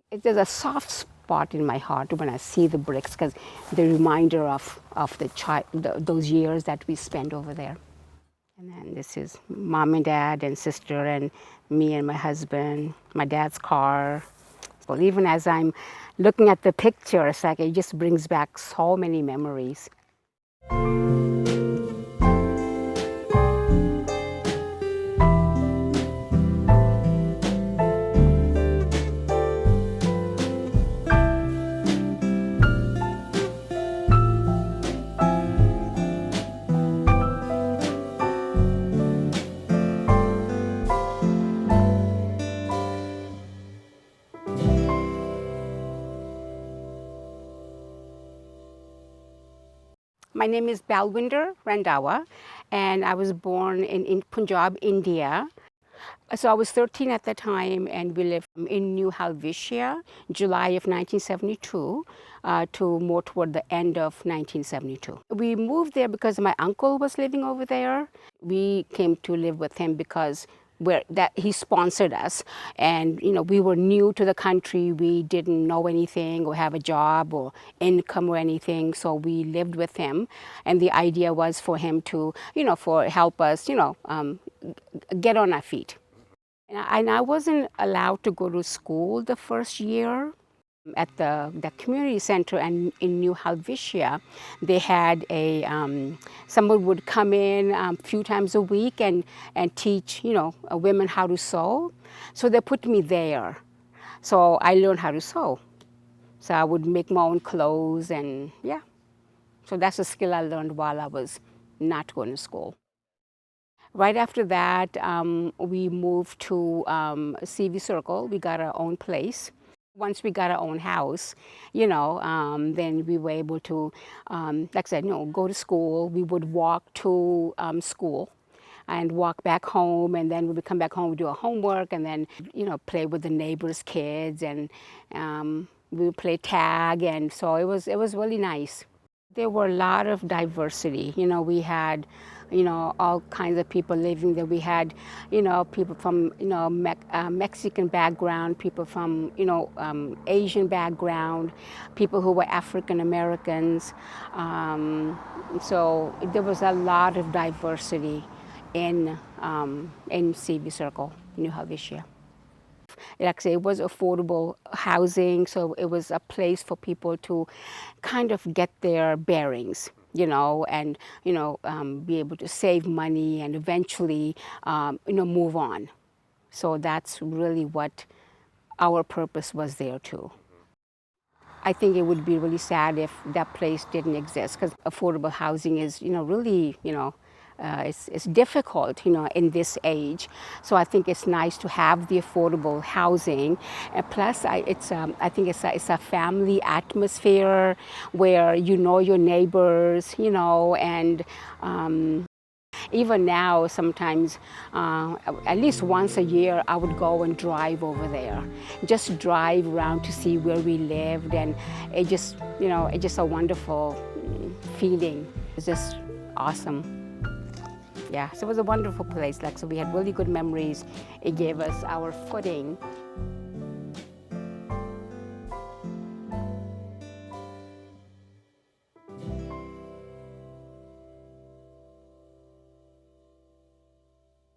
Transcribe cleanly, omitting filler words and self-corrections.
There's a soft spot in my heart when I see the bricks because the reminder of those years that we spent over there. And then this is mom and dad and sister and me and my husband, my dad's car. Well, even as I'm looking at the picture, it's like it just brings back so many memories. My name is Balwinder Randhawa, and I was born in Punjab, India. So I was 13 at the time, and we lived in New Helvetia, July of 1972 to more toward the end of 1972. We moved there because my uncle was living over there. We came to live with him because he sponsored us, and we were new to the country. We didn't know anything or have a job or income or anything, so we lived with him. And the idea was for him to help us get on our feet. And I wasn't allowed to go to school the first year. At the community center and in New Helvetia, they had someone would come in a few times a week and teach women how to sew. So they put me there. So I learned how to sew. So I would make my own clothes, and yeah. So that's a skill I learned while I was not going to school. Right after that, we moved to CV Circle. We got our own place. Once we got our own house, then we were able to, like I said, go to school. We would walk to school and walk back home, and then when we come back home, we do our homework, and then play with the neighbors' kids, and we would play tag, and so it was really nice. There were a lot of diversity. We had all kinds of people living there. We had people from Mexican background, people from Asian background, people who were African Americans. So there was a lot of diversity in CV Circle, New Helvetia. Like I say, it was affordable housing, so it was a place for people to kind of get their bearings, and be able to save money and eventually, move on. So that's really what our purpose was there too. I think it would be really sad if that place didn't exist, because affordable housing is, really, it's difficult, in this age. So I think it's nice to have the affordable housing. And plus, I think it's a family atmosphere where your neighbors, and even now, sometimes, at least once a year, I would go and drive over there. Just drive around to see where we lived, and it's just a wonderful feeling. It's just awesome. Yeah, so it was a wonderful place. So we had really good memories. It gave us our footing.